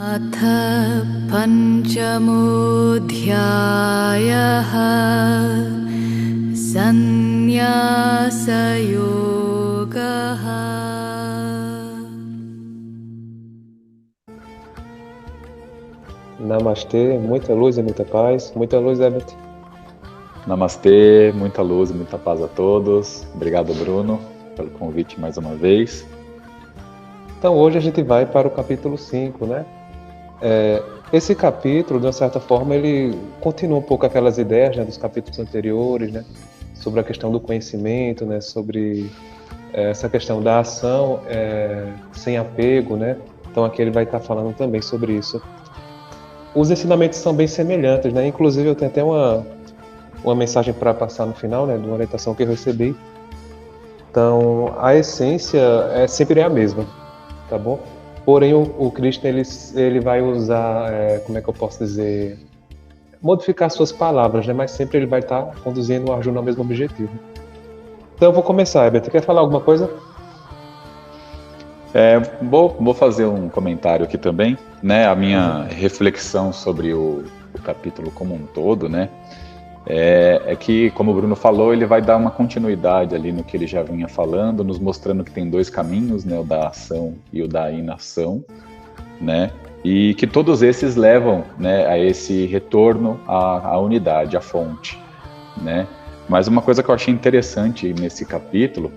अथ पञ्चमोऽध्यायः सन्न्यासयोगः। Namastê, muita luz e muita paz. Muita luz, Herbert. Namastê, muita luz e muita paz a todos. Obrigado, Bruno, pelo convite mais uma vez. Então, hoje a gente vai para o capítulo 5, né? Esse capítulo, de uma certa forma, ele continua um pouco aquelas ideias, né, dos capítulos anteriores, né? Sobre a questão do conhecimento, né? Sobre essa questão da ação sem apego, né? Então, aqui ele vai estar falando também sobre isso. Os ensinamentos são bem semelhantes, né? Inclusive, eu tenho até uma mensagem para passar no final, né? De uma orientação que eu recebi. Então, a essência sempre é a mesma, tá bom? Porém, o Krishna, ele vai usar, como é que eu posso dizer, modificar suas palavras, né? Mas sempre ele vai estar conduzindo o Arjuna ao mesmo objetivo. Então, eu vou começar, Herbert. Quer falar alguma coisa? Vou fazer um comentário aqui também, né? A minha reflexão sobre o capítulo como um todo, né? É que, como o Bruno falou, ele vai dar uma continuidade ali no que ele já vinha falando, nos mostrando que tem dois caminhos, né? O da ação e o da inação, né? E que todos esses levam, né, a esse retorno à unidade, à fonte, né? Mas uma coisa que eu achei interessante nesse capítulo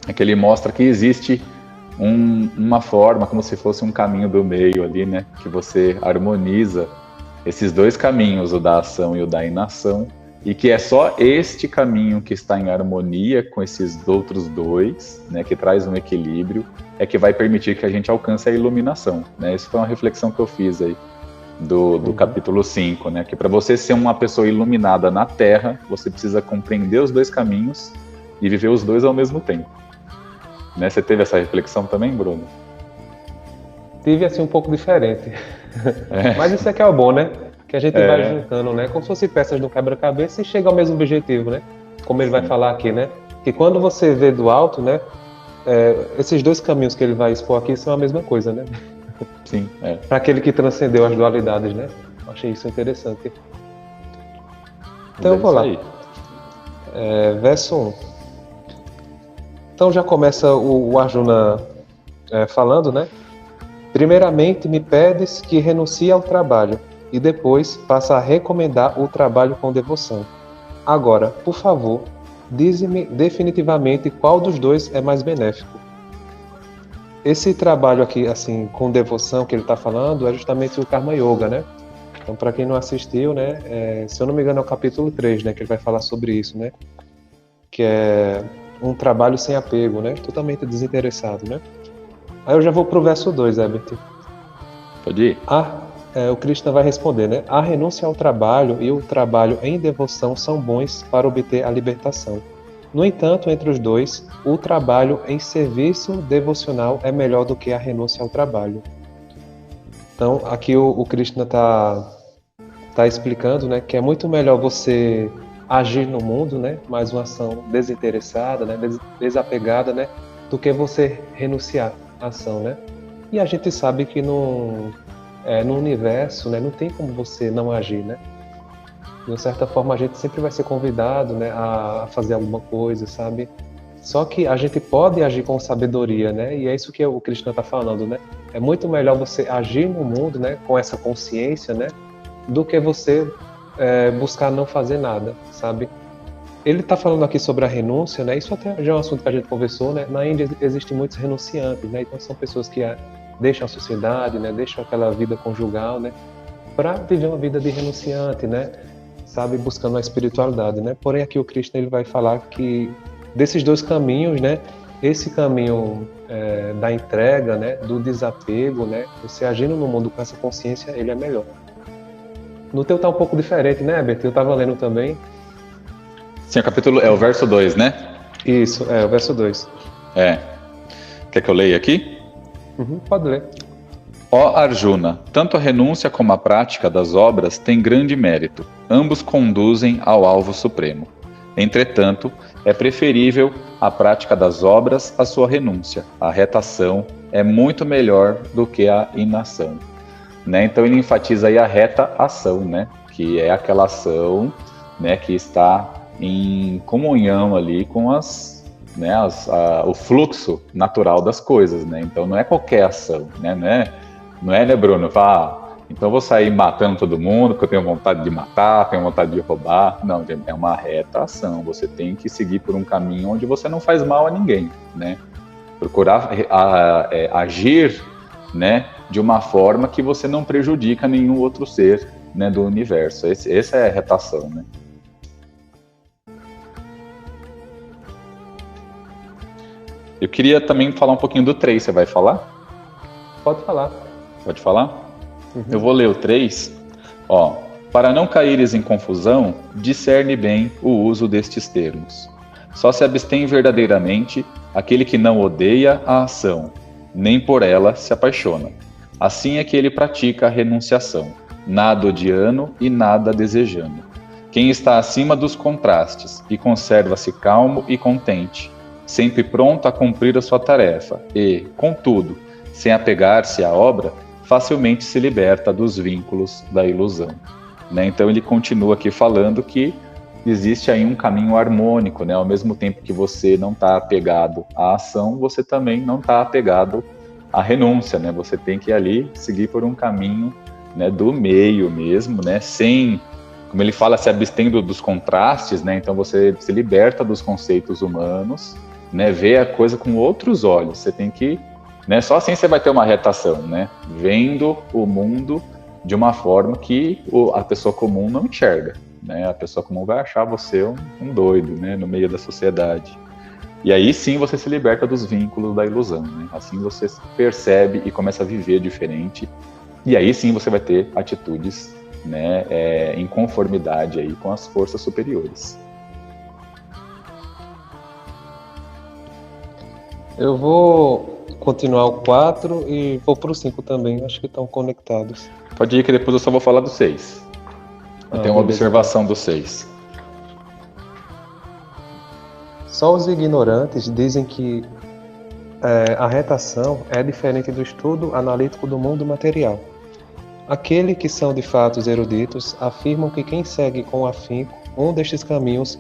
é que ele mostra que existe uma forma, como se fosse um caminho do meio ali, né? Que você harmoniza esses dois caminhos, o da ação e o da inação, e que é só este caminho que está em harmonia com esses outros dois, né? Que traz um equilíbrio, é que vai permitir que a gente alcance a iluminação, né? Essa foi uma reflexão que eu fiz aí do capítulo 5, né? Que para você ser uma pessoa iluminada na Terra, você precisa compreender os dois caminhos e viver os dois ao mesmo tempo. Né? Você teve essa reflexão também, Bruno? Tive, assim, um pouco diferente. Mas isso é que é o bom, né? Que a gente vai juntando, né? Como se fossem peças do quebra-cabeça e chega ao mesmo objetivo, né? Como ele vai falar aqui, né? Que quando você vê do alto, né? Esses dois caminhos que ele vai expor aqui são a mesma coisa, né? Sim, Para aquele que transcendeu as dualidades, né? Achei isso interessante. Então eu vou lá. Verso 1. Então já começa o Arjuna falando, né? Primeiramente me pedes que renuncie ao trabalho e depois passa a recomendar o trabalho com devoção. Agora, por favor, dize-me definitivamente qual dos dois é mais benéfico. Esse trabalho aqui, assim, com devoção que ele está falando é justamente o Karma Yoga, né? Então, para quem não assistiu, né? Se eu não me engano é o capítulo 3, né? Que ele vai falar sobre isso, né? Que é um trabalho sem apego, né? Totalmente desinteressado, né? Aí eu já vou pro verso 2, Herbert. Pode ir. O Krishna vai responder, né? A renúncia ao trabalho e o trabalho em devoção são bons para obter a libertação. No entanto, entre os dois, o trabalho em serviço devocional é melhor do que a renúncia ao trabalho. Então, aqui o Krishna tá explicando, né? Que é muito melhor você agir no mundo, né? Mais uma ação desinteressada, né? Desapegada, né? Do que você renunciar à ação, né? E a gente sabe que no universo, né? Não tem como você não agir, né? De uma certa forma, a gente sempre vai ser convidado, né? A fazer alguma coisa, sabe? Só que a gente pode agir com sabedoria, né? E é isso que o Krishna está falando, né? É muito melhor você agir no mundo, né? Com essa consciência, né? Do que você buscar não fazer nada, sabe? Ele está falando aqui sobre a renúncia, né? Isso até já é um assunto que a gente conversou, né? Na Índia existem muitos renunciantes, né? Então são pessoas que deixam a sociedade, né? Deixam aquela vida conjugal, né? Para viver uma vida de renunciante, né? Sabe? Buscando a espiritualidade, né? Porém aqui o Krishna ele vai falar que desses dois caminhos, né? Esse caminho da entrega, né? Do desapego, né? Você agindo no mundo com essa consciência, ele é melhor. No teu tá um pouco diferente, né, Herbert? Eu tava lendo também. Sim, o capítulo é o verso 2, né? Isso, o verso 2. Quer que eu leia aqui? Pode ler. Ó Arjuna, tanto a renúncia como a prática das obras têm grande mérito. Ambos conduzem ao alvo supremo. Entretanto, é preferível a prática das obras à sua renúncia. A reta ação é muito melhor do que a inação. né? Então ele enfatiza aí a reta ação, né? Que é aquela ação, né, que está em comunhão ali com o fluxo natural das coisas, né? Então não é qualquer ação, né? Não é, né, Bruno? Então eu vou sair matando todo mundo porque eu tenho vontade de matar, tenho vontade de roubar. Não, é uma reta ação. Você tem que seguir por um caminho onde você não faz mal a ninguém, né? Procurar agir, né, de uma forma que você não prejudica nenhum outro ser, né, do universo. Essa é a retação, né? Eu queria também falar um pouquinho do 3, você vai falar? Pode falar. Pode falar? Uhum. Eu vou ler o 3. Ó, para não caíres em confusão, discerne bem o uso destes termos. Só se abstém verdadeiramente aquele que não odeia a ação, nem por ela se apaixona. Assim é que ele pratica a renunciação, nada odiando e nada desejando. Quem está acima dos contrastes e conserva-se calmo e contente, sempre pronto a cumprir a sua tarefa e, contudo, sem apegar-se à obra, facilmente se liberta dos vínculos da ilusão. Né? Então ele continua aqui falando que existe aí um caminho harmônico, né? Ao mesmo tempo que você não está apegado à ação, você também não está apegado à renúncia, né? Você tem que ali seguir por um caminho, né, do meio mesmo, né? Sem, como ele fala, se abstendo dos contrastes, né? Então você se liberta dos conceitos humanos, né? Vê a coisa com outros olhos. Você tem que, né? Só assim você vai ter uma retação, né? Vendo o mundo de uma forma que a pessoa comum não enxerga, né? A pessoa comum vai achar você um doido, né? No meio da sociedade. E aí sim você se liberta dos vínculos da ilusão, né? Assim você percebe e começa a viver diferente. E aí sim você vai ter atitudes, né, em conformidade aí com as forças superiores. Eu vou continuar o 4 e vou para o 5 também, acho que estão conectados. Pode ir que depois eu só vou falar do 6. Eu tenho uma observação do 6. Só os ignorantes dizem que a retação é diferente do estudo analítico do mundo material. Aqueles que são de fato eruditos afirmam que quem segue com afinco um destes caminhos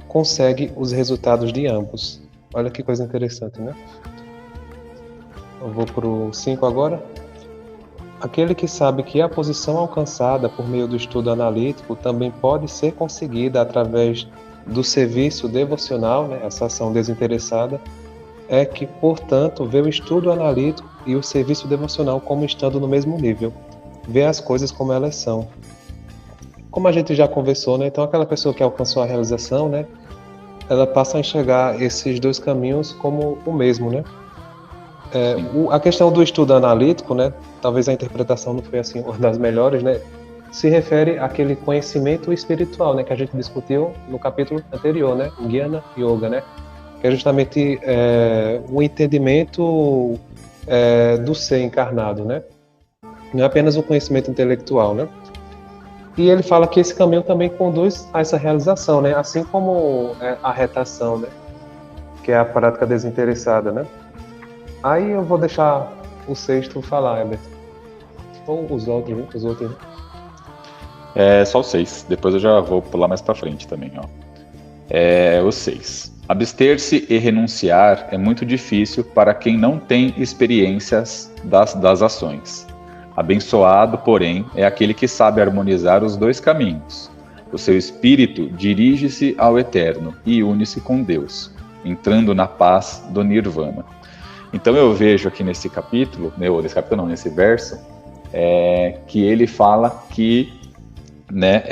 consegue os resultados de ambos. Olha que coisa interessante, né? Eu vou para o 5 agora. Aquele que sabe que a posição alcançada por meio do estudo analítico também pode ser conseguida através do serviço devocional, né, essa ação desinteressada, é que, portanto, vê o estudo analítico e o serviço devocional como estando no mesmo nível. Vê as coisas como elas são. Como a gente já conversou, né, então aquela pessoa que alcançou a realização, né, ela passa a enxergar esses dois caminhos como o mesmo, né? A questão do estudo analítico, né, talvez a interpretação não foi assim uma das melhores, né, se refere àquele conhecimento espiritual, né, que a gente discutiu no capítulo anterior, né, o Jnana Yoga, né, que é justamente o entendimento do ser encarnado, né, não é apenas o conhecimento intelectual, né. E ele fala que esse caminho também conduz a essa realização, né, assim como a retação, né, que é a prática desinteressada, né. Aí eu vou deixar o 6º falar, Herbert. Ou os outros, né? Só o 6. Depois eu já vou pular mais para frente também, ó. O 6. Abster-se e renunciar é muito difícil para quem não tem experiências das ações. Abençoado, porém, é aquele que sabe harmonizar os dois caminhos. O seu espírito dirige-se ao eterno e une-se com Deus, entrando na paz do Nirvana. Então eu vejo aqui nesse capítulo, nesse verso, que ele fala que, né,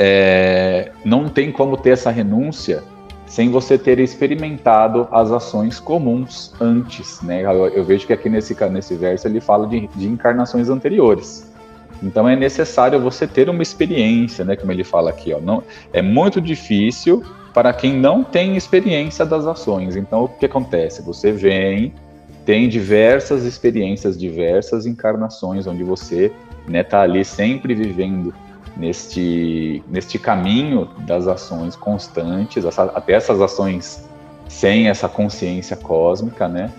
não tem como ter essa renúncia sem você ter experimentado as ações comuns antes, né? Eu vejo que aqui nesse verso ele fala de encarnações anteriores. Então é necessário você ter uma experiência, né? Como ele fala aqui, ó, não, é muito difícil para quem não tem experiência das ações. Então o que acontece? Você tem diversas experiências, diversas encarnações, onde você, né, tá ali sempre vivendo neste caminho das ações constantes, até essas ações sem essa consciência cósmica, né?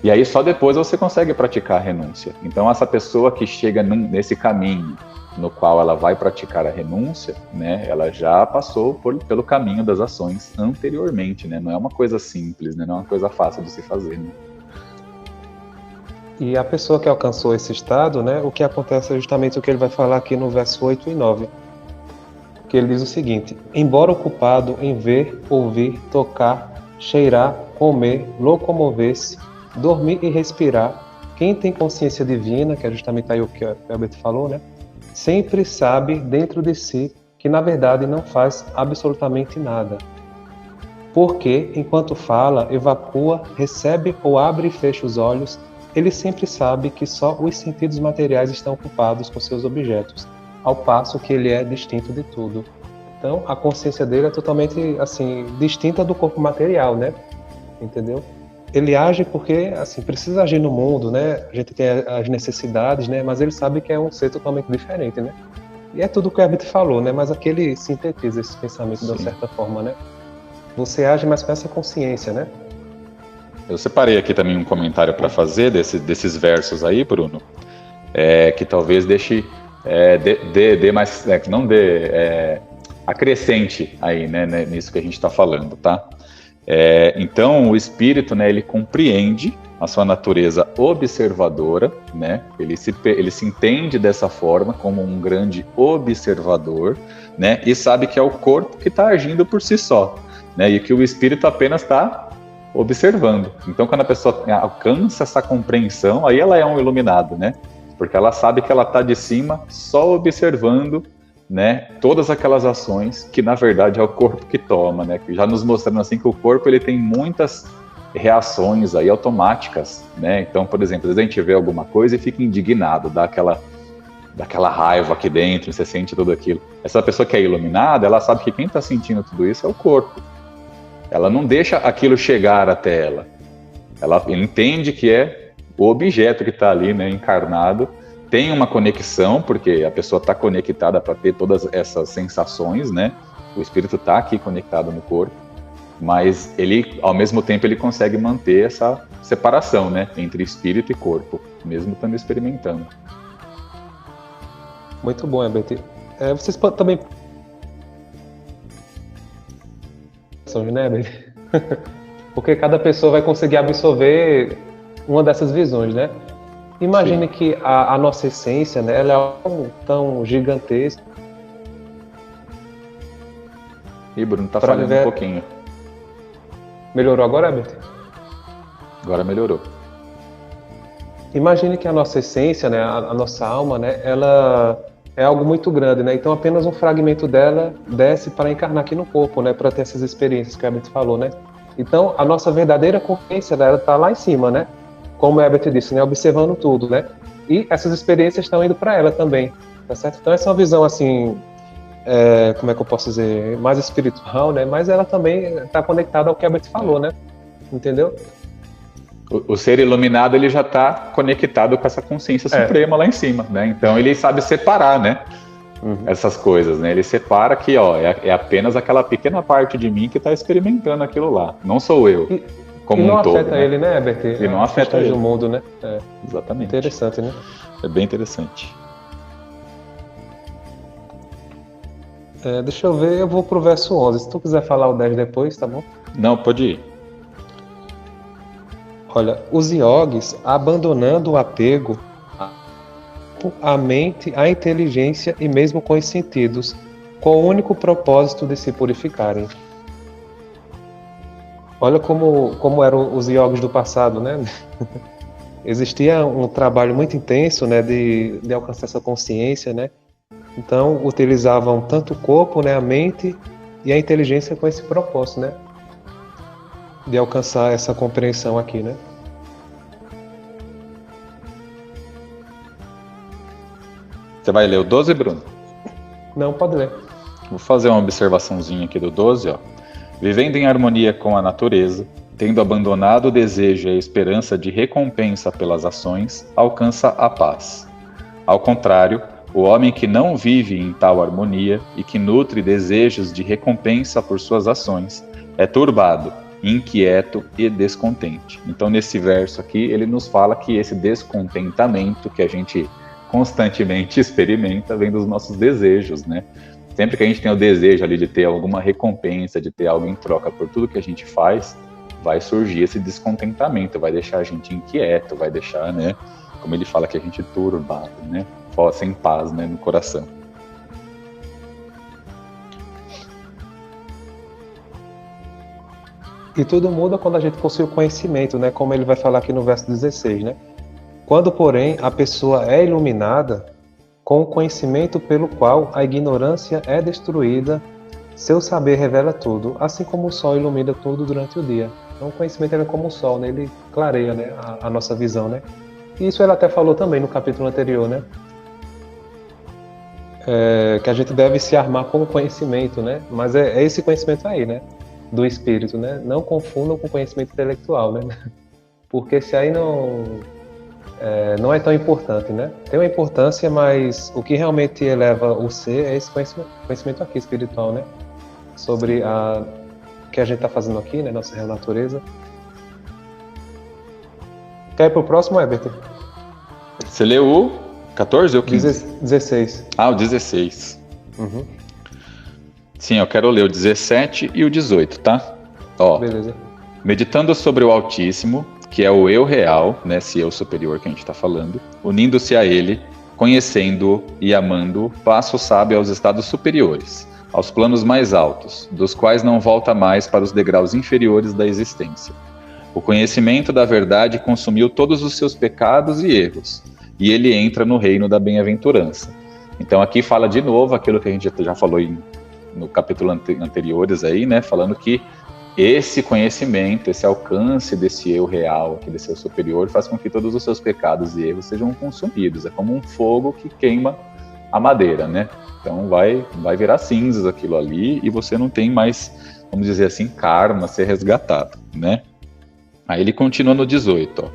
E aí só depois você consegue praticar a renúncia. Então essa pessoa que chega nesse caminho no qual ela vai praticar a renúncia, né, ela já passou pelo caminho das ações anteriormente, né? Não é uma coisa simples, né? Não é uma coisa fácil de se fazer, né? E a pessoa que alcançou esse estado, né, o que acontece é justamente o que ele vai falar aqui no verso 8 e 9. Que ele diz o seguinte: embora ocupado em ver, ouvir, tocar, cheirar, comer, locomover-se, dormir e respirar, quem tem consciência divina, que é justamente aí o que o Herbert falou, né, sempre sabe dentro de si que na verdade não faz absolutamente nada. Porque, enquanto fala, evacua, recebe ou abre e fecha os olhos, ele sempre sabe que só os sentidos materiais estão ocupados com seus objetos, ao passo que ele é distinto de tudo. Então, a consciência dele é totalmente, assim, distinta do corpo material, né? Entendeu? Ele age porque, assim, precisa agir no mundo, né? A gente tem as necessidades, né? Mas ele sabe que é um ser totalmente diferente, né? E é tudo o que o Herbert falou, né? Mas aqui ele sintetiza esse pensamento de uma certa forma, né? Você age mais com essa consciência, né? Eu separei aqui também um comentário para fazer desses versos aí, Bruno, que talvez deixe, dê mais, não dê, acrescente aí, né, nisso que a gente está falando, tá? Então, o espírito, né, ele compreende a sua natureza observadora, né? Ele se entende dessa forma como um grande observador, né? E sabe que é o corpo que está agindo por si só, né? E que o espírito apenas está observando. Então, quando a pessoa alcança essa compreensão, aí ela é um iluminado, né? Porque ela sabe que ela está de cima só observando, né, todas aquelas ações que na verdade é o corpo que toma, né? Já nos mostrando assim que o corpo ele tem muitas reações aí automáticas, né? Então, por exemplo, às vezes a gente vê alguma coisa e fica indignado, dá aquela raiva aqui dentro, você sente tudo aquilo. Essa pessoa que é iluminada, ela sabe que quem está sentindo tudo isso é o corpo. Ela não deixa aquilo chegar até ela. Ela entende que é o objeto que está ali, né, encarnado. Tem uma conexão, porque a pessoa está conectada para ter todas essas sensações, né? O espírito está aqui conectado no corpo, mas ele, ao mesmo tempo, ele consegue manter essa separação, né, entre espírito e corpo, mesmo estando experimentando. Muito bom, Herbert. Vocês também... né, Herbert? Porque cada pessoa vai conseguir absorver uma dessas visões, né? Imagine Sim. que a nossa essência, né, ela é tão gigantesca. Ih, Bruno, tá falhando um pouquinho. Melhorou agora, Herbert? Agora melhorou. Imagine que a nossa essência, né, a nossa alma, né, ela é algo muito grande, né? Então apenas um fragmento dela desce para encarnar aqui no corpo, né, para ter essas experiências que o Herbert falou, né? Então a nossa verdadeira consciência, ela tá lá em cima, né? Como o Herbert disse, né, observando tudo, né? E essas experiências estão indo para ela também, tá certo? Então essa é uma visão assim, como é que eu posso dizer, mais espiritual, né? Mas ela também está conectada ao que o Herbert falou, né? Entendeu? O ser iluminado, ele já está conectado com essa consciência suprema lá em cima, né? Então ele sabe separar, né? Essas coisas, né? Ele separa que, ó, é apenas aquela pequena parte de mim que está experimentando aquilo lá. Não sou eu, como um todo. E não afeta ele, né, Herbert? E não afeta ele. Do mundo, né? Exatamente. Interessante, né? É bem interessante. Deixa eu ver, eu vou pro verso 11. Se tu quiser falar o 10 depois, tá bom? Não, pode ir. Olha, os iogues, abandonando o apego à mente, à inteligência e mesmo com os sentidos, com o único propósito de se purificarem. Olha como eram os iogues do passado, né? Existia um trabalho muito intenso, né, de alcançar essa consciência, né? Então, utilizavam tanto o corpo, né, a mente e a inteligência com esse propósito, né? De alcançar essa compreensão aqui, né? Você vai ler o 12, Bruno? Não, pode ler. Vou fazer uma observaçãozinha aqui do 12, ó. Vivendo em harmonia com a natureza, tendo abandonado o desejo e a esperança de recompensa pelas ações, alcança a paz. Ao contrário, o homem que não vive em tal harmonia e que nutre desejos de recompensa por suas ações é turbado, inquieto e descontente. Então, nesse verso aqui, ele nos fala que esse descontentamento que a gente constantemente experimenta vem dos nossos desejos, né? Sempre que a gente tem o desejo ali de ter alguma recompensa, de ter algo em troca por tudo que a gente faz, vai surgir esse descontentamento, vai deixar a gente inquieto, vai deixar, né, como ele fala, que a gente turbado, né, sem paz, né, no coração. E tudo muda quando a gente possui o conhecimento, né, como ele vai falar aqui no verso 16, né? Quando, porém, a pessoa é iluminada com o conhecimento pelo qual a ignorância é destruída, seu saber revela tudo, assim como o sol ilumina tudo durante o dia. Então o conhecimento é como o sol, né? Ele clareia, né, a nossa visão, né? E isso ele até falou também no capítulo anterior, né? Que a gente deve se armar com o conhecimento, né? Mas é esse conhecimento aí, né? Do espírito, né? Não confundam com conhecimento intelectual, né? Porque esse aí não é tão importante, né? Tem uma importância, mas o que realmente eleva o ser é esse conhecimento aqui espiritual, né? Sobre o que a gente está fazendo aqui, né? Nossa real natureza. Quer ir pro próximo, Herbert? Você leu o 14 ou 15? 16. Ah, o 16. Uhum. Sim, eu quero ler o 17 e o 18, tá? Ó, beleza. Meditando sobre o Altíssimo, que é o eu real, né, esse eu superior que a gente está falando, unindo-se a ele, conhecendo-o e amando-o, passa o sábio aos estados superiores, aos planos mais altos, dos quais não volta mais para os degraus inferiores da existência. O conhecimento da verdade consumiu todos os seus pecados e erros, e ele entra no reino da bem-aventurança. Então aqui fala de novo aquilo que a gente já falou no capítulo anteriores aí, né, falando que esse conhecimento, esse alcance desse eu real, aqui desse eu superior, faz com que todos os seus pecados e erros sejam consumidos. É como um fogo que queima a madeira, né? Então vai virar cinzas aquilo ali e você não tem mais, vamos dizer assim, karma a ser resgatado, né? Aí ele continua no 18, ó.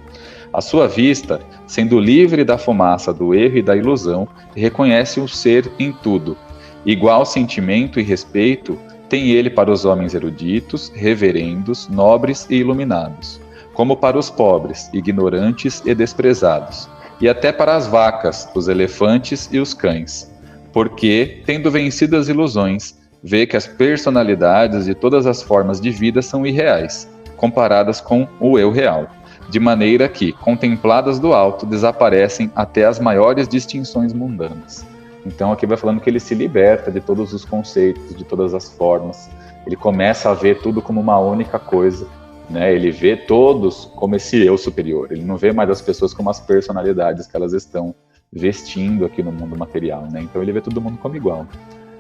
A sua vista, sendo livre da fumaça do erro e da ilusão, reconhece o ser em tudo. Igual sentimento e respeito tem ele para os homens eruditos, reverendos, nobres e iluminados, como para os pobres, ignorantes e desprezados, e até para as vacas, os elefantes e os cães, porque, tendo vencido as ilusões, vê que as personalidades de todas as formas de vida são irreais, comparadas com o eu real, de maneira que, contempladas do alto, desaparecem até as maiores distinções mundanas. Então aqui vai falando que ele se liberta de todos os conceitos, de todas as formas. Ele começa a ver tudo como uma única coisa, né? Ele vê todos como esse eu superior. Ele não vê mais as pessoas como as personalidades que elas estão vestindo aqui no mundo material, né? Então ele vê todo mundo como igual,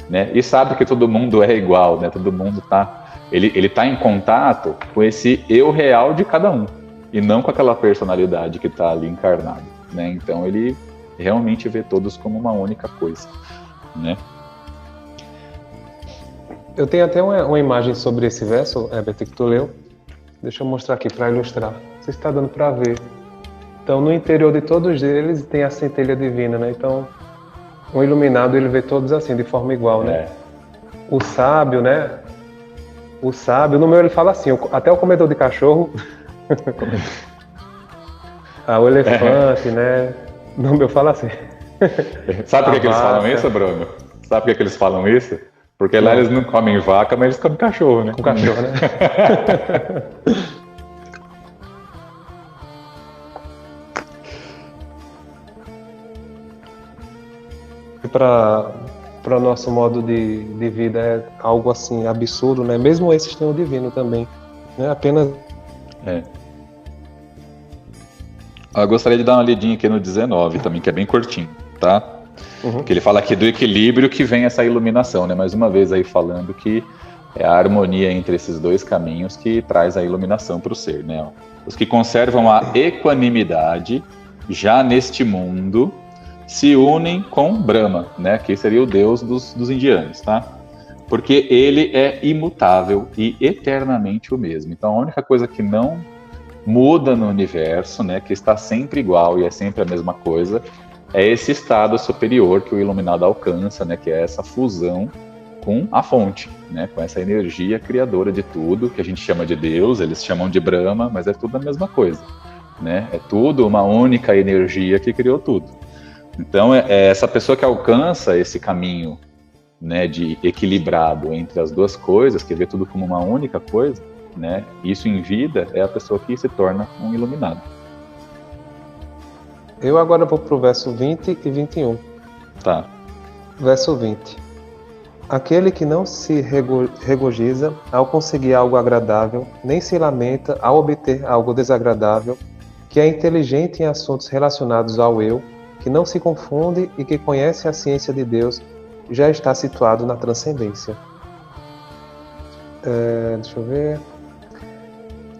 né? E sabe que todo mundo é igual, né? Todo mundo ele tá em contato com esse eu real de cada um e não com aquela personalidade que está ali encarnada, né? Então ele realmente vê todos como uma única coisa, né? Eu tenho até uma imagem sobre esse verso, Herbert, que tu leu. Deixa eu mostrar aqui para ilustrar. Não sei se está dando para ver. Então, no interior de todos eles tem a centelha divina, né? Então, o iluminado, ele vê todos assim, de forma igual, né? O sábio, né? O sábio, no meu ele fala assim, até o comedor de cachorro. O elefante, né? No meu fala assim. Sabe por que eles falam isso, Bruno? Sabe por que eles falam isso? Porque lá eles não comem vaca, mas eles comem cachorro, né? Com cachorro, né? Para o nosso modo de vida é algo assim absurdo, né? Mesmo esses têm o divino também, né? Apenas. Eu gostaria de dar uma lidinha aqui no 19 também, que é bem curtinho, tá? Uhum. Que ele fala aqui do equilíbrio que vem essa iluminação, né? Mais uma vez aí falando que é a harmonia entre esses dois caminhos que traz a iluminação para o ser, né? Os que conservam a equanimidade já neste mundo se unem com Brahma, né? Que seria o deus dos indianos, tá? Porque ele é imutável e eternamente o mesmo. Então a única coisa que não muda no universo, né, que está sempre igual e é sempre a mesma coisa, é esse estado superior que o iluminado alcança, né, que é essa fusão com a fonte, né? Com essa energia criadora de tudo, que a gente chama de Deus, eles chamam de Brahma, mas é tudo a mesma coisa, né? É tudo uma única energia que criou tudo. Então, é essa pessoa que alcança esse caminho, né, de equilibrado entre as duas coisas, que vê tudo como uma única coisa, né? Isso em vida é a pessoa que se torna um iluminado. Eu agora vou para o verso 20 e 21. Tá. Verso 20. Aquele que não se regozija ao conseguir algo agradável, nem se lamenta ao obter algo desagradável, que é inteligente em assuntos relacionados ao eu, que não se confunde e que conhece a ciência de Deus, já está situado na transcendência. Deixa eu ver.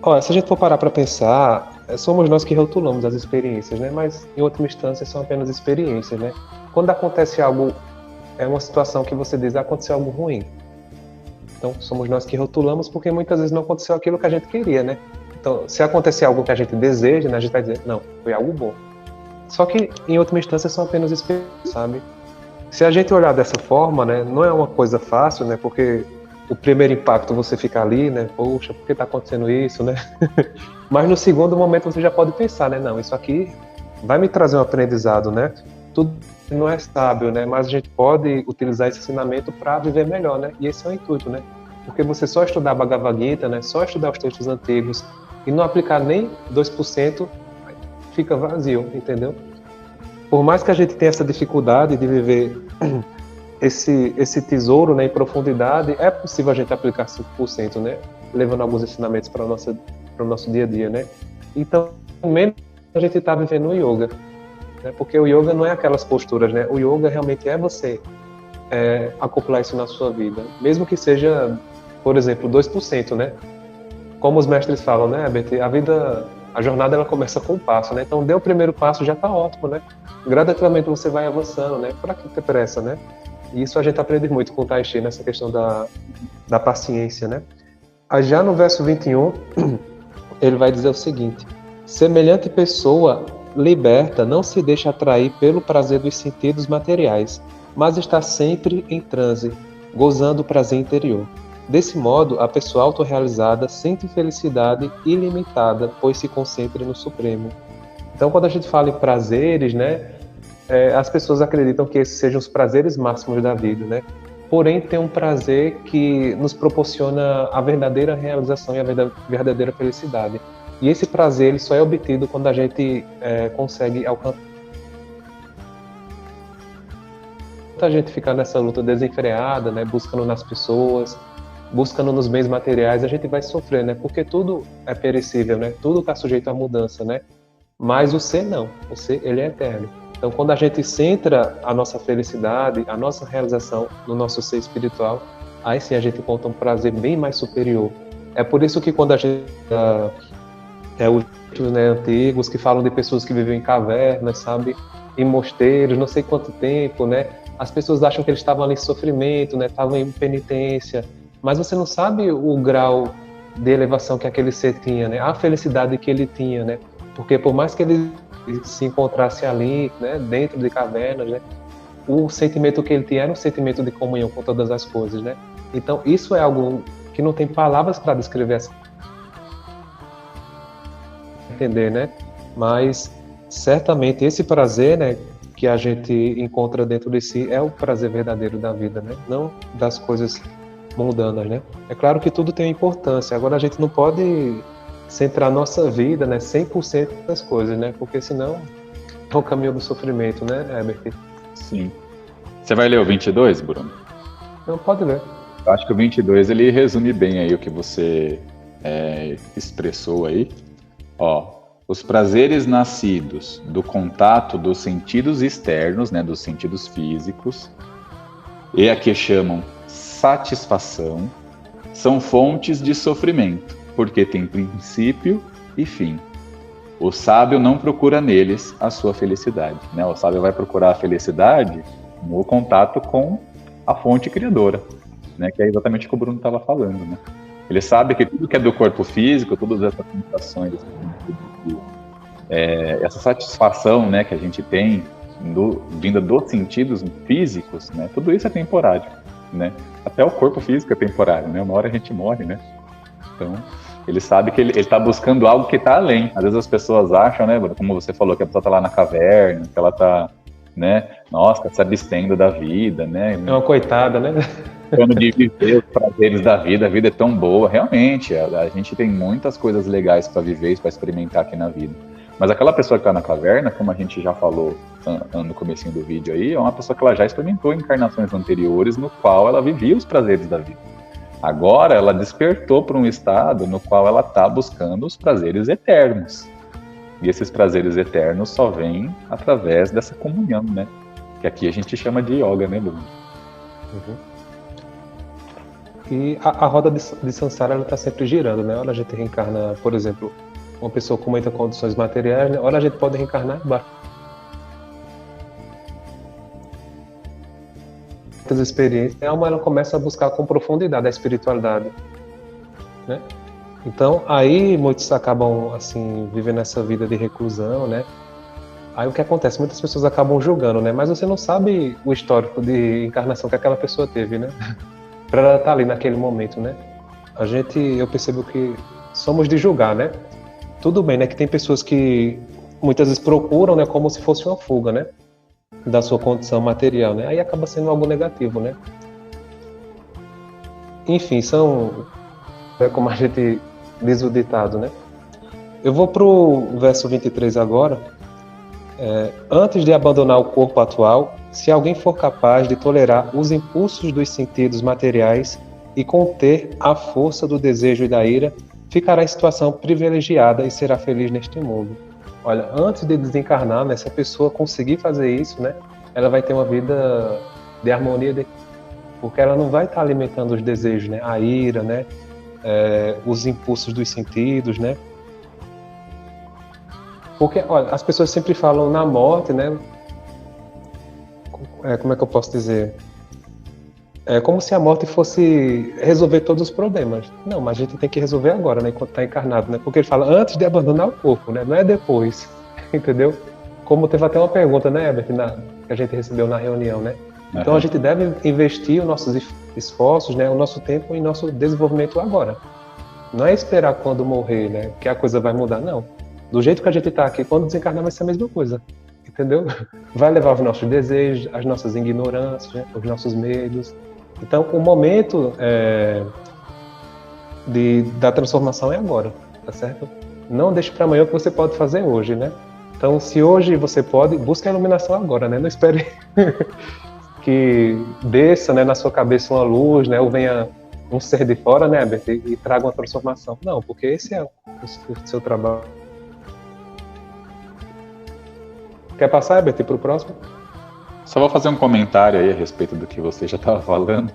Olha, se a gente for parar para pensar, somos nós que rotulamos as experiências, né? Mas em última instância são apenas experiências, né? Quando acontece algo, é uma situação que você diz, aconteceu algo ruim. Então somos nós que rotulamos porque muitas vezes não aconteceu aquilo que a gente queria, né? Então se acontecer algo que a gente deseja, né, a gente vai dizer, não, foi algo bom. Só que em última instância são apenas experiências, sabe? Se a gente olhar dessa forma, né, não é uma coisa fácil, né? Porque o primeiro impacto você fica ali, né? Poxa, por que está acontecendo isso, né? Mas no segundo momento você já pode pensar, né? Não, isso aqui vai me trazer um aprendizado, né? Tudo não é sábio, né? Mas a gente pode utilizar esse ensinamento para viver melhor, né? E esse é o intuito, né? Porque você só estudar Bhagavad Gita, né? Só estudar os textos antigos e não aplicar nem 2%, fica vazio, entendeu? Por mais que a gente tenha essa dificuldade de viver esse tesouro, né, em profundidade, é possível a gente aplicar 5%, né, levando alguns ensinamentos para o nosso dia a dia, né. Então, menos a gente está vivendo o yoga, né, porque o yoga não é aquelas posturas, né, o yoga realmente é você acoplar isso na sua vida, mesmo que seja, por exemplo, 2%, né, como os mestres falam, né, BT, a jornada ela começa com um passo, né, então deu o primeiro passo, já está ótimo, né, gradativamente você vai avançando, né, para que ter pressa, né. E isso a gente aprende muito com o Tai Chi, nessa questão da paciência, né? Aí já no verso 21, ele vai dizer o seguinte: semelhante pessoa liberta não se deixa atrair pelo prazer dos sentidos materiais, mas está sempre em transe, gozando o prazer interior. Desse modo, a pessoa autorrealizada sente felicidade ilimitada, pois se concentra no Supremo. Então, quando a gente fala em prazeres, né? As pessoas acreditam que esses sejam os prazeres máximos da vida, né? Porém, tem um prazer que nos proporciona a verdadeira realização e a verdadeira felicidade. E esse prazer ele só é obtido quando a gente consegue alcançar. A gente ficar nessa luta desenfreada, né? Buscando nas pessoas, buscando nos bens materiais, a gente vai sofrer, né? Porque tudo é perecível, né? Tudo está sujeito à mudança, né? Mas o ser não. O ser, ele é eterno. Então, quando a gente centra a nossa felicidade, a nossa realização no nosso ser espiritual, aí sim a gente encontra um prazer bem mais superior. É por isso que quando a gente os textos, né, antigos que falam de pessoas que vivem em cavernas, sabe, em mosteiros, não sei quanto tempo, né, as pessoas acham que eles estavam ali em sofrimento, né, estavam em penitência, mas você não sabe o grau de elevação que aquele ser tinha, né, a felicidade que ele tinha, né, porque por mais que ele se encontrasse ali, né, dentro de cavernas, né, o sentimento que ele tinha era um sentimento de comunhão com todas as coisas, né? Então isso é algo que não tem palavras para descrever essa entender, né? Mas certamente esse prazer, né, que a gente encontra dentro de si é o prazer verdadeiro da vida, né? Não das coisas mundanas, né? É claro que tudo tem importância. Agora a gente não pode centrar nossa vida, né, 100% das coisas, né? Porque senão é o caminho do sofrimento, né, Herbert? Sim. Você vai ler o 22, Bruno? Não, pode ler. Eu acho que o 22 ele resume bem aí o que você expressou aí. Ó, os prazeres nascidos do contato dos sentidos externos, né, dos sentidos físicos, e a que chamam satisfação, são fontes de sofrimento, porque tem princípio e fim. O sábio não procura neles a sua felicidade, né? O sábio vai procurar a felicidade no contato com a fonte criadora, né? Que é exatamente o que o Bruno estava falando, né? Ele sabe que tudo que é do corpo físico, todas essas sensações, essa satisfação, né, que a gente tem vinda dos sentidos físicos, né? Tudo isso é temporário, né? Até o corpo físico é temporário, né? Uma hora a gente morre, né? Então, ele sabe que ele tá buscando algo que tá além. Às vezes as pessoas acham, né, Bruno, como você falou, que a pessoa tá lá na caverna, que ela tá, né, nossa, se abstendo da vida, né? É uma coitada, né? Tentando de viver os prazeres da vida, a vida é tão boa, realmente, a gente tem muitas coisas legais para viver e para experimentar aqui na vida. Mas aquela pessoa que está na caverna, como a gente já falou no comecinho do vídeo aí, é uma pessoa que ela já experimentou encarnações anteriores no qual ela vivia os prazeres da vida. Agora ela despertou para um estado no qual ela está buscando os prazeres eternos. E esses prazeres eternos só vêm através dessa comunhão, né? Que aqui a gente chama de yoga, né, Bruno? Uhum. E a roda de Sansara, ela está sempre girando, né? Ora a gente reencarna, por exemplo, uma pessoa com muitas condições materiais, né? Ora a gente pode reencarnar embaixo. Muitas experiências, a alma ela começa a buscar com profundidade a espiritualidade, né? Então, aí muitos acabam, assim, vivendo essa vida de reclusão, né? Aí o que acontece? Muitas pessoas acabam julgando, né? Mas você não sabe o histórico de encarnação que aquela pessoa teve, né? Para ela estar ali naquele momento, né? Eu percebo que somos de julgar, né? Tudo bem, né? Que tem pessoas que muitas vezes procuram, né? Como se fosse uma fuga, né? Da sua condição material, né? Aí acaba sendo algo negativo, né? Enfim, como a gente diz o ditado, né? Eu vou pro verso 23 agora. Antes de abandonar o corpo atual, se alguém for capaz de tolerar os impulsos dos sentidos materiais e conter a força do desejo e da ira, ficará em situação privilegiada e será feliz neste mundo. Olha, antes de desencarnar, né, se a pessoa conseguir fazer isso, né, ela vai ter uma vida de harmonia, porque ela não vai estar alimentando os desejos, né, a ira, né, os impulsos dos sentidos, né. Porque, olha, as pessoas sempre falam na morte, né? Como é que eu posso dizer? É como se a morte fosse resolver todos os problemas. Não, mas a gente tem que resolver agora, né? Enquanto está encarnado, né? Porque ele fala antes de abandonar o corpo, né? Não é depois, entendeu? Como teve até uma pergunta, né, Herbert, que a gente recebeu na reunião, né? Então a gente deve investir os nossos esforços, né? O nosso tempo em nosso desenvolvimento agora. Não é esperar quando morrer, né? Que a coisa vai mudar, não. Do jeito que a gente está aqui, quando desencarnar vai ser a mesma coisa, entendeu? Vai levar os nossos desejos, as nossas ignorâncias, né? Os nossos medos. Então, o momento da transformação é agora, tá certo? Não deixe para amanhã o que você pode fazer hoje, né? Então, se hoje você pode, busque a iluminação agora, né? Não espere que desça, né, na sua cabeça uma luz, né? Ou venha um ser de fora, né, Herbert, e traga uma transformação. Não, porque esse é o seu trabalho. Quer passar, Herbert, para o próximo? Só vou fazer um comentário aí a respeito do que você já estava falando.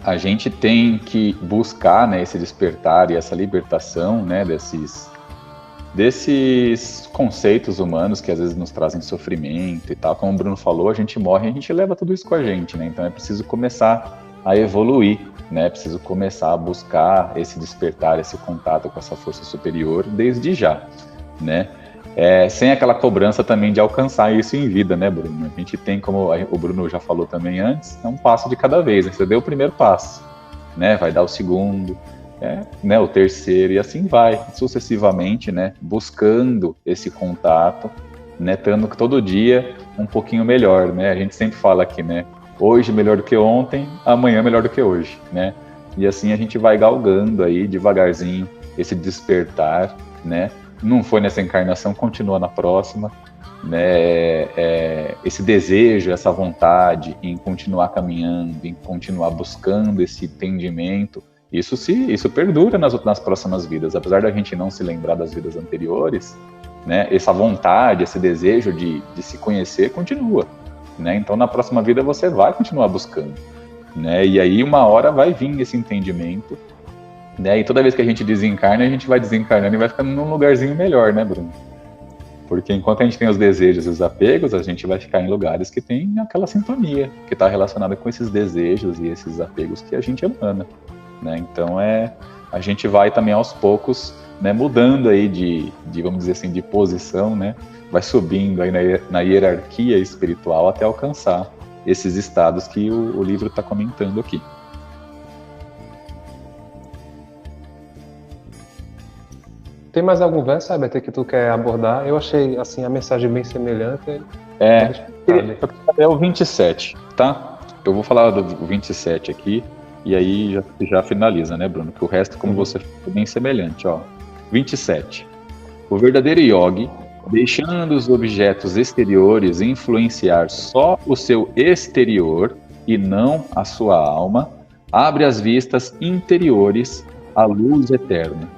A gente tem que buscar, né, esse despertar e essa libertação, né, desses conceitos humanos que às vezes nos trazem sofrimento e tal. Como o Bruno falou, a gente morre e a gente leva tudo isso com a gente, né? Então é preciso começar a evoluir, né? É preciso começar a buscar esse despertar, esse contato com essa força superior desde já, né? Sem aquela cobrança também de alcançar isso em vida, né, Bruno? A gente tem, como o Bruno já falou também antes, é um passo de cada vez, né? Você deu o primeiro passo, né? Vai dar o segundo, né? O terceiro, e assim vai, sucessivamente, né? Buscando esse contato, né? Tendo todo dia um pouquinho melhor, né? A gente sempre fala aqui, né? Hoje melhor do que ontem, amanhã melhor do que hoje, né? E assim a gente vai galgando aí, devagarzinho, esse despertar, né? Não foi nessa encarnação, continua na próxima, né? Esse desejo, essa vontade em continuar caminhando, em continuar buscando esse entendimento, isso perdura nas próximas vidas, apesar da gente não se lembrar das vidas anteriores, né? Essa vontade, esse desejo de se conhecer continua, né? Então na próxima vida você vai continuar buscando, né? E aí uma hora vai vir esse entendimento, né? E toda vez que a gente desencarna, a gente vai desencarnando e vai ficando num lugarzinho melhor, né, Bruno? Porque enquanto a gente tem os desejos e os apegos, a gente vai ficar em lugares que tem aquela sintonia, que está relacionada com esses desejos e esses apegos que a gente emana, né? Então a gente vai também aos poucos, né, mudando aí de, vamos dizer assim, de posição, né? Vai subindo aí na hierarquia espiritual até alcançar esses estados que o livro está comentando aqui. Tem mais algum verso, Herbert, que tu quer abordar? Eu achei assim a mensagem bem semelhante. É o 27, tá? Eu vou falar do 27 aqui, e aí já finaliza, né, Bruno? Que o resto, como você falou, é bem semelhante, ó. 27. O verdadeiro yogi, deixando os objetos exteriores influenciar só o seu exterior e não a sua alma, abre as vistas interiores à luz eterna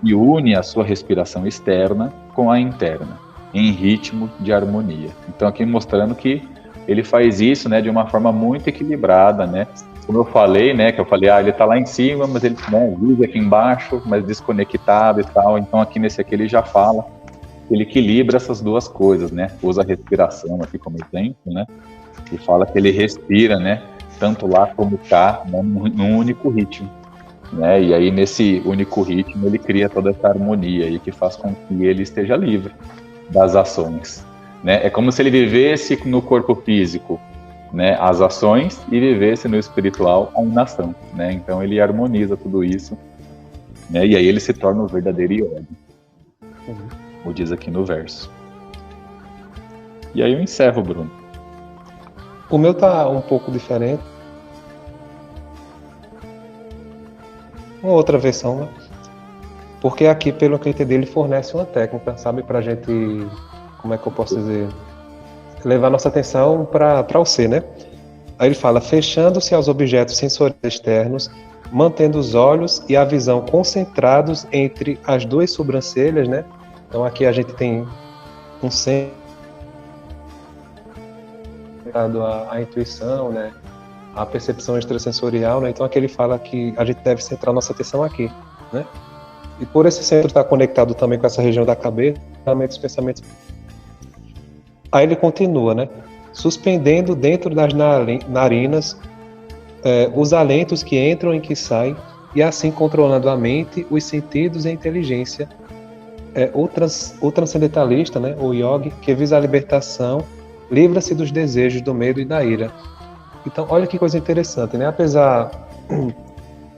e une a sua respiração externa com a interna, em ritmo de harmonia. Então aqui mostrando que ele faz isso, né, de uma forma muito equilibrada, né? Como eu falei, né, ele está lá em cima, mas ele, né, vive aqui embaixo, mas desconectado e tal. Então aqui nesse aqui ele já fala, ele equilibra essas duas coisas, né? Usa a respiração aqui como exemplo, né? E fala que ele respira, né, tanto lá como cá, né, num único ritmo. Né? E aí nesse único ritmo ele cria toda essa harmonia aí que faz com que ele esteja livre das ações, né? É como se ele vivesse no corpo físico, né, as ações, e vivesse no espiritual a inação, né? Então ele harmoniza tudo isso, né? E aí ele se torna o verdadeiro yogi, como diz aqui no verso. E aí eu encerro, Bruno. O meu tá um pouco diferente. Uma outra versão, né? Porque aqui, pelo que eu entendi, ele fornece uma técnica, sabe? Pra gente, como é que eu posso dizer? Levar nossa atenção para o ser, né? Aí ele fala, fechando-se aos objetos sensoriais externos, mantendo os olhos e a visão concentrados entre as duas sobrancelhas, né? Então aqui a gente tem um centro a intuição, né? A percepção extrasensorial, né? Então aqui ele fala que a gente deve centrar nossa atenção aqui, né? E por esse centro estar conectado também com essa região da cabeça, realmente os pensamentos. Aí ele continua, né? Suspendendo dentro das narinas os alentos que entram e que saem, e assim controlando a mente, os sentidos e a inteligência. O transcendentalista, né? O yogi, que visa a libertação, livra-se dos desejos, do medo e da ira. Então, olha que coisa interessante, né? Apesar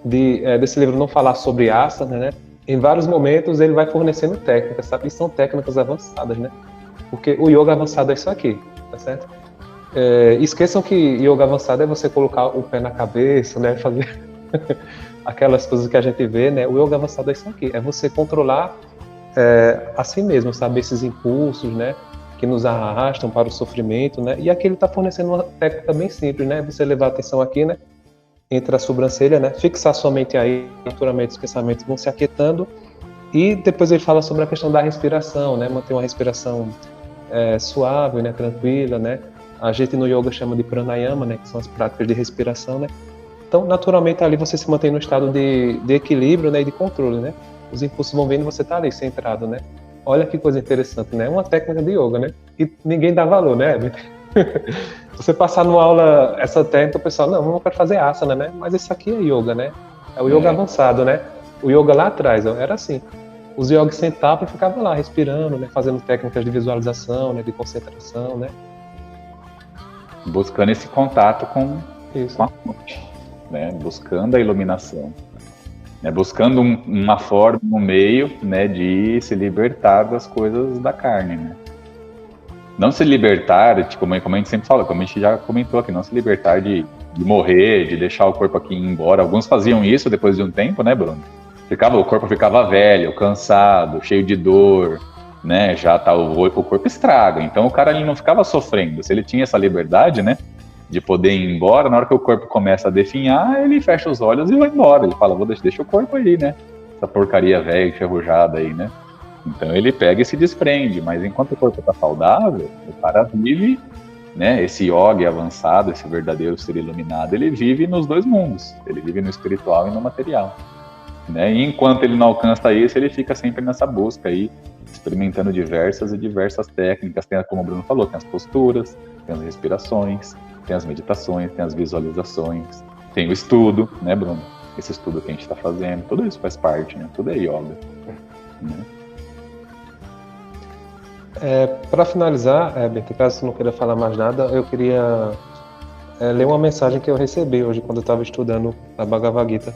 desse livro não falar sobre asana, né? Em vários momentos ele vai fornecendo técnicas, sabe? E são técnicas avançadas, né? Porque o yoga avançado é isso aqui, tá certo? Esqueçam que yoga avançado é você colocar o pé na cabeça, né? Fazer aquelas coisas que a gente vê, né? O yoga avançado é isso aqui, é você controlar a si mesmo, sabe? Esses impulsos, né? Que nos arrastam para o sofrimento, né? E aqui ele está fornecendo uma técnica bem simples, né? Você levar a atenção aqui, né? Entre a sobrancelha, né? Fixar sua mente aí, naturalmente os pensamentos vão se aquietando. E depois ele fala sobre a questão da respiração, né? Manter uma respiração suave, né? Tranquila, né? A gente no yoga chama de pranayama, né? Que são as práticas de respiração, né? Então, naturalmente ali você se mantém no estado de equilíbrio, né? E de controle, né? Os impulsos vão vindo e você está ali centrado, né? Olha que coisa interessante, né? Uma técnica de yoga, né? E ninguém dá valor, né? Você passar numa aula essa técnica, o pessoal, não, não quero fazer asana, né? Mas isso aqui é yoga, né? É o yoga avançado, né? O yoga lá atrás, ó, era assim. Os yogis sentavam e ficavam lá, respirando, né? Fazendo técnicas de visualização, né? De concentração, né? Buscando esse contato com a fonte, né? Buscando a iluminação. Buscando uma forma, um meio, né, de se libertar das coisas da carne, né? Não se libertar, como a gente sempre fala, como a gente já comentou aqui, não se libertar de morrer, de deixar o corpo aqui ir embora. Alguns faziam isso depois de um tempo, né, Bruno? O corpo ficava velho, cansado, cheio de dor, né? Já tá, o corpo estraga. Então o cara ele não ficava sofrendo. Se ele tinha essa liberdade, né, de poder ir embora, na hora que o corpo começa a definhar, ele fecha os olhos e vai embora. Ele fala, deixa o corpo aí, né? Essa porcaria velha, enferrujada aí, né? Então ele pega e se desprende, mas enquanto o corpo está saudável, o cara vive, né? Esse yogi avançado, esse verdadeiro ser iluminado, ele vive nos dois mundos. Ele vive no espiritual e no material, né? E enquanto ele não alcança isso, ele fica sempre nessa busca aí, experimentando diversas técnicas. Tem, como o Bruno falou, tem as posturas, tem as respirações, tem as meditações, tem as visualizações, tem o estudo, né, Bruno? Esse estudo que a gente está fazendo, tudo isso faz parte, né? Tudo é yoga, né? Para finalizar, Bento, caso você não queira falar mais nada, eu queria ler uma mensagem que eu recebi hoje quando eu estava estudando a Bhagavad Gita.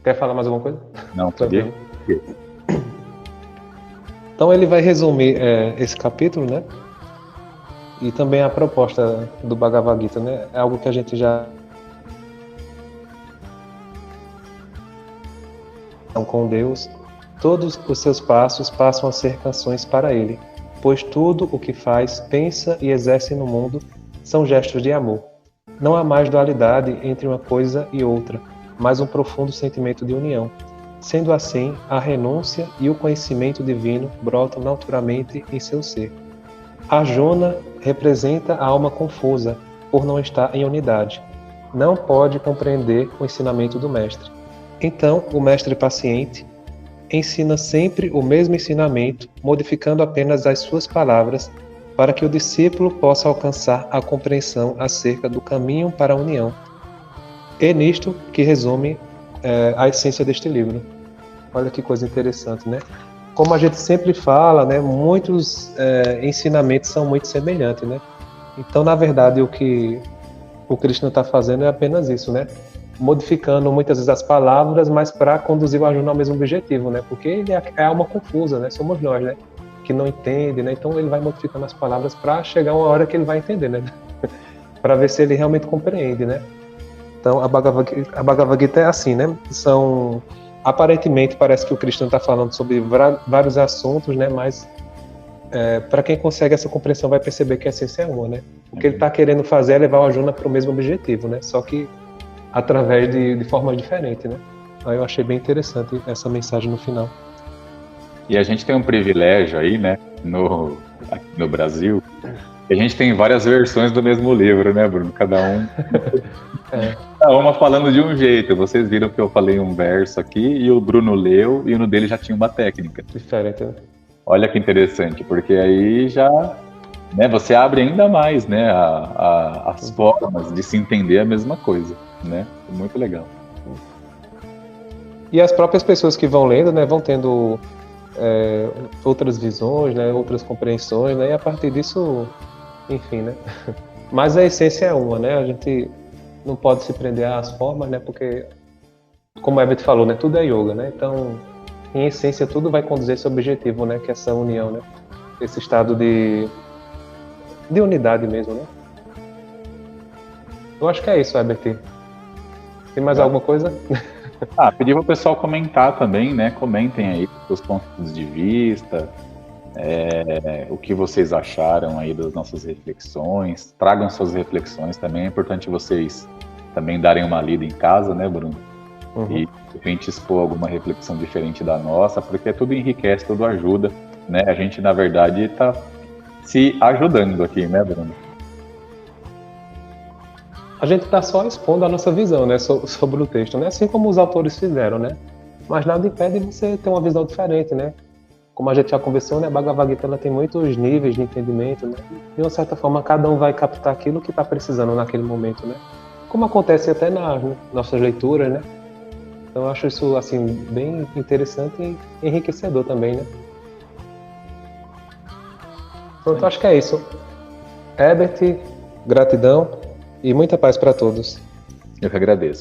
Quer falar mais alguma coisa? Não, podia? Então ele vai resumir esse capítulo, né? E também a proposta do Bhagavad Gita, né? É algo que a gente já... com Deus, todos os seus passos passam a ser canções para Ele, pois tudo o que faz, pensa e exerce no mundo são gestos de amor. Não há mais dualidade entre uma coisa e outra, mas um profundo sentimento de união. Sendo assim, a renúncia e o conhecimento divino brotam naturalmente em seu ser. Arjuna representa a alma confusa, por não estar em unidade. Não pode compreender o ensinamento do mestre. Então, o mestre paciente ensina sempre o mesmo ensinamento, modificando apenas as suas palavras, para que o discípulo possa alcançar a compreensão acerca do caminho para a união. É nisto que resume a essência deste livro. Olha que coisa interessante, né? Como a gente sempre fala, né, muitos ensinamentos são muito semelhantes, né? Então, na verdade, o que o Krishna está fazendo é apenas isso, né? Modificando muitas vezes as palavras, mas para conduzir o Arjuna ao mesmo objetivo, né? Porque ele é alma confusa, né? Somos nós, né? Que não entende, né? Então ele vai modificando as palavras para chegar uma hora que ele vai entender, né? Para ver se ele realmente compreende, né? Então a Bhagavad Gita é assim, né? Aparentemente parece que o Krishna está falando sobre vários assuntos, né? Mas para quem consegue essa compreensão vai perceber que a essência é uma, né? O que ele está querendo fazer é levar o Arjuna para o mesmo objetivo, né? Só que através de formas diferentes, né? Aí eu achei bem interessante essa mensagem no final. E a gente tem um privilégio aí, né, aqui no Brasil, que a gente tem várias versões do mesmo livro, né, Bruno? Cada uma falando de um jeito. Vocês viram que eu falei um verso aqui e o Bruno leu e no dele já tinha uma técnica. Diferente, né? Olha que interessante, porque aí já, né, você abre ainda mais, né, as formas de se entender a mesma coisa, né? Muito legal. E as próprias pessoas que vão lendo, né, vão tendo outras visões, né, outras compreensões, né, e a partir disso, enfim, né? Mas a essência é uma, né? A gente não pode se prender às formas, né? Porque, como a Herbert falou, né, tudo é yoga, né? Então, em essência, tudo vai conduzir esse objetivo, né? Que é essa união, né? Esse estado de unidade mesmo, né? Eu acho que é isso, Herbert. Tem mais alguma coisa? Pedi para o pessoal comentar também, né? Comentem aí os pontos de vista, o que vocês acharam aí das nossas reflexões, tragam suas reflexões também. É importante vocês também darem uma lida em casa, né, Bruno? Uhum. E de repente expor alguma reflexão diferente da nossa, porque tudo enriquece, tudo ajuda, né? A gente, na verdade, está se ajudando aqui, né, Bruno? A gente está só expondo a nossa visão, né, sobre o texto, né, assim como os autores fizeram, né, mas nada impede você ter uma visão diferente, né, como a gente já conversou, né, a Bhagavad Gita ela tem muitos níveis de entendimento, né, de uma certa forma cada um vai captar aquilo que está precisando naquele momento, né, como acontece até nas nossas leituras, né, então eu acho isso, assim, bem interessante e enriquecedor também, né. Pronto, acho que é isso. Herbert, gratidão. E muita paz para todos. Eu que agradeço.